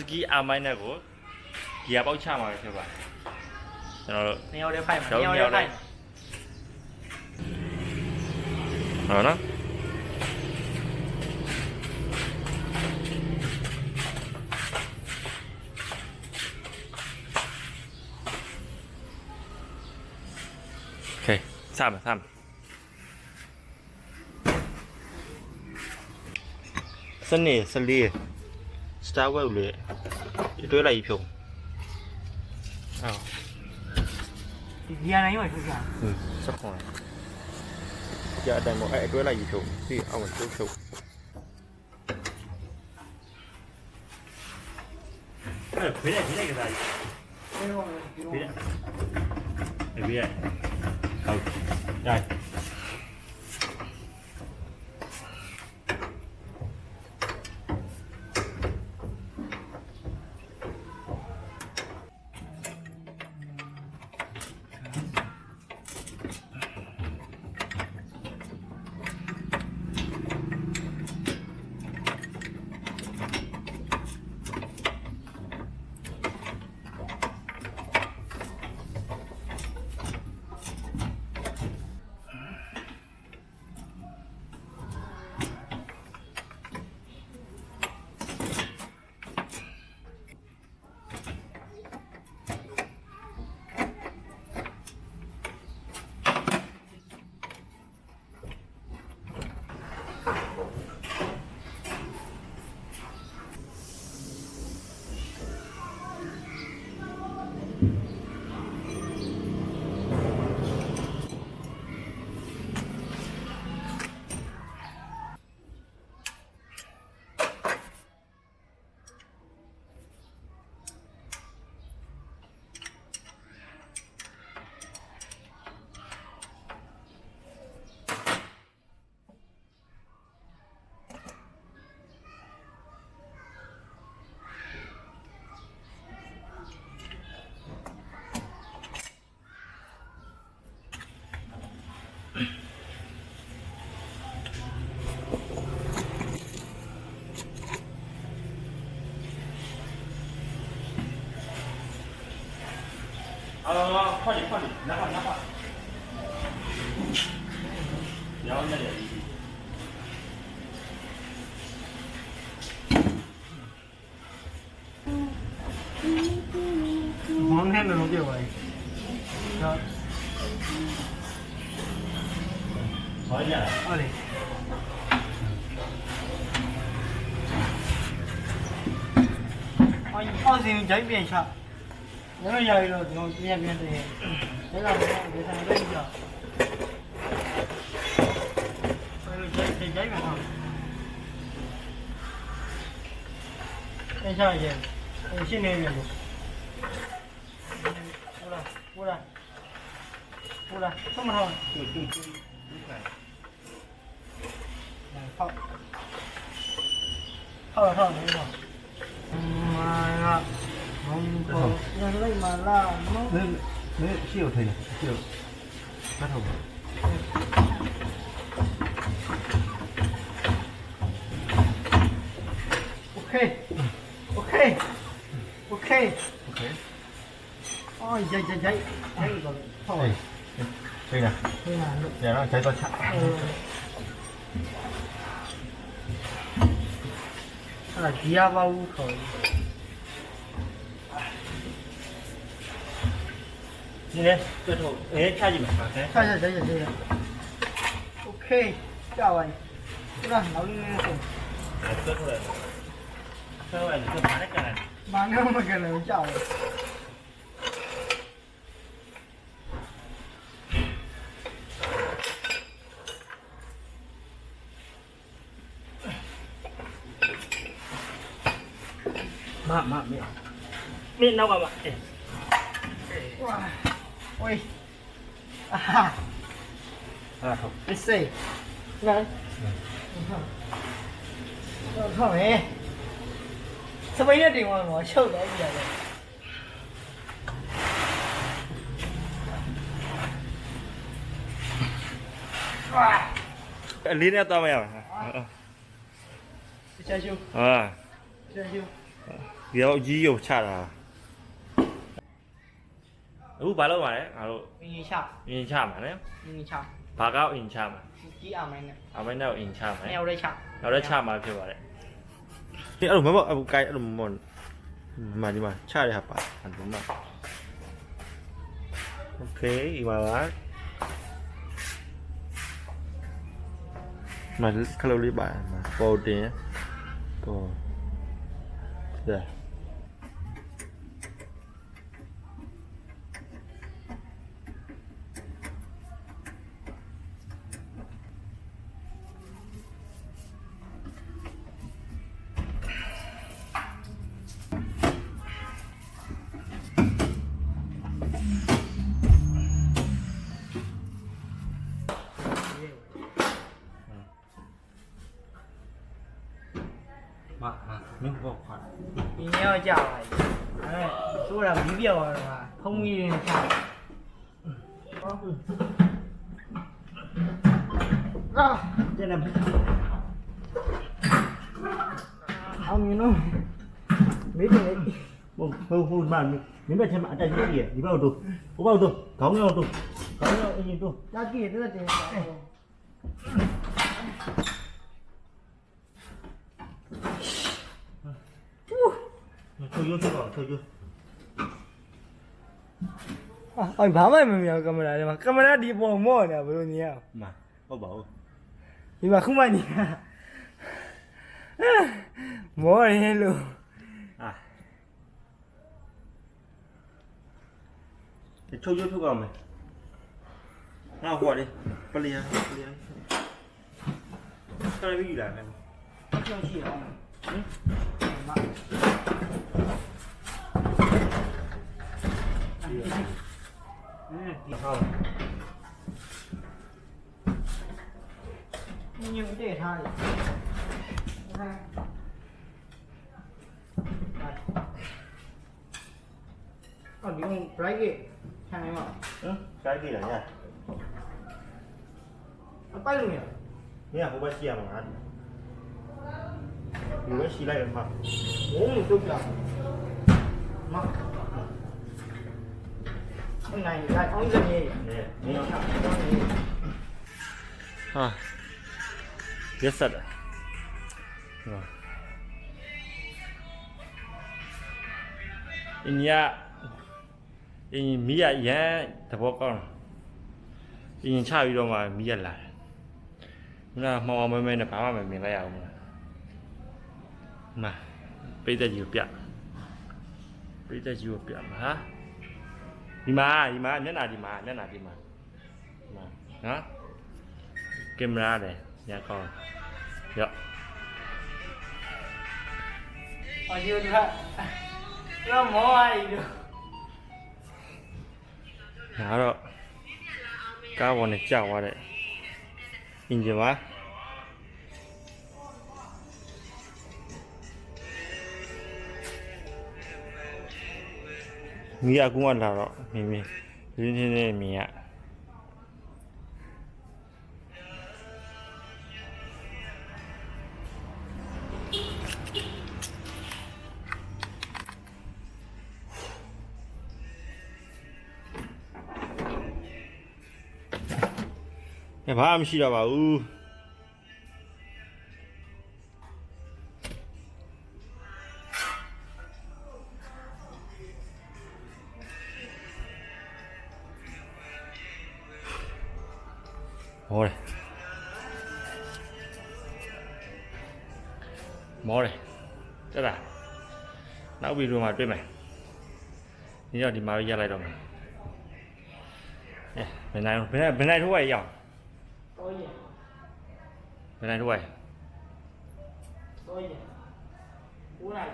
ski အာမိုင်းနဲ့ကိုဒီကပေါက်ချမှာဖြစ်ပါကျွန်တော်တို့ နေရာလေးဖိုက်မှာနေရာလေးဖိုက်ဟုတ်နော်โอเคสามစနေစလီစတာဝဲလေတွေးလိုက်ဖြုံအော်ဒီနေရာတိုင်းမှာဖြစ်ကြစက်ခွန်ကြာအတိုင်းမအဲ့အတွဲလိုက်ဖြုံပြီးအောင်ကျုပ်ချုပ်အဲ့ဘေးလိုက်ကစားကြီးဘေးရိုက်ဟုတ်ได้快点，拿吧。然后那里。မောင်းနေလို့ပြောပါလေဟုတ်好一点ဟုတ်လေအော်စင်ဂျိုင်းပြန်ချညမရရတော့ကျွန်တော်ပြန်တယ်ဒါကတော့ဒီဆိုင်လေးကြောက်ဆိုတော့ဂျိုင်းမှာပြန်ချရဲ့ရှင်းနေပြီလို့ဟုတ်လားဆုံးမထောင်း就好没错妈呀蒙古人类麻辣没是有推的是有开头OK哦呀一个好对呀然后再多抢ဒီရပါဘူးခေါ်你呢这头掐紧吧掐OK 下完ဟုတ်လားနောက်လေးလေးဆို这头你就拿那个来ဘာနဲ့မကလည်းကြောက်没有，没那个嘛，哇，喂，啊哈，好，没事，来，我靠没，什么一地方我笑到一样的，哇，离那多没有？下修，啊，下修。ဒီတော့အကြီးရုံချတာအခုဘာလုပ်မှာလဲငါတို့ အင်းချ အင်ချမှာနော် အင်းချ ဘာကောက်အင်ချမှာ ကြီးအောင်မင်းနဲ့ အမိုင်းတော့အင်ချမှာ နှစ်ယောက်လေးချ နောက်တော့ချမှာဖြစ်ပါတယ်ဒီအဲ့လိုမပေါ့အခုကိုင်အဲ့လိုမပေါ့ဒီမှာချရပါအဲ့လိုမှာโอเคဒီမှာပါมาခလုတ်လေးပါမှာပေါ်တင်ပေါ်ဒါ မမင်းဘောခွာ ဒီနေ့တော့ကြာပါပြီအဲဆိုးတာမီးပြောက်သွားတော့ဖုံးကြီးရင်ချတဲ့နအောင်မင်းတို့မေးတယ် ဟုတ်မမင်းဘက်ထဲမှာအတက်ကြီးကြီးဒီဘက်တို့ဟိုဘက်တို့ခေါင်းရောက်တို့ခေါင်းရောက်အရင်တို့ တာကြည့်တဲ့တင်ပါချိုရိုးချိုးပါချိုရိုး အော်ဘာမှမမြင်ကင်မရာထဲမှာကင်မရာဒီပေါ်မော့နေတာဘယ်လိုညင်အောင် မဟုတ်ပါဘူး ဒီမှာခုမှညင်မော့ရဲလို့ အာဒီချိုရိုးထုတ်အောင်မယ်ငါဟိုလေပလျာခရဗီလာမယ် ကျောင်းရှိအောင်ဟင်မဒီဟော ညင်တဲ့ထားတယ်အော်ဒီ bright ကခံနေမှာ ဟမ်ကိုင်းကြည့်လာည အပိုက်လို့ရ မင်းကဟိုဘက်ရှိရမှာငါဒီဘက်ရှိလိုက်မှာ ဘုံလို့တုတ်ကြမနိုင်လိုက်အောင်စနေ နေမင်း ချောင်း ဟာရက်ဆက်တာအင်းရအင်းမီးရန်သဘောကောင်းအင်းချပြီးတော့မှမီးရလာတယ်ငါမောင်အောင်မဲနဲ့ဘာမှမမြင်လိုက်ရအောင်မပိတ်သက်ကြီးကိုပြပိတ်သက်ကြီးကိုပြမှာဟာဒီမှာမျက်နှာဒီမှာနော်ကင်မရာလေညကောင်းရော့ အော်ဒီကတော့မောရီတို့ ငါတော့ကားပေါ်နဲ့ကြောက်သွားတဲ့အင်ဂျင်ပါမီးအကူကလာတော့မင်းရင်းနေမြင်ရဘာမှမရှိတော့ပါဘူးမောတယ်တက်တာနောက်ဗီဒီယိုမှာတွေ့မယ်ဒီတော့ဒီမှာရလိုက်တော့မယ်ဘယ်နိုင်ထိုးရရအောင် တော့ရ ဘယ်နိုင်ထိုးရ တော့ရဦးလိုက်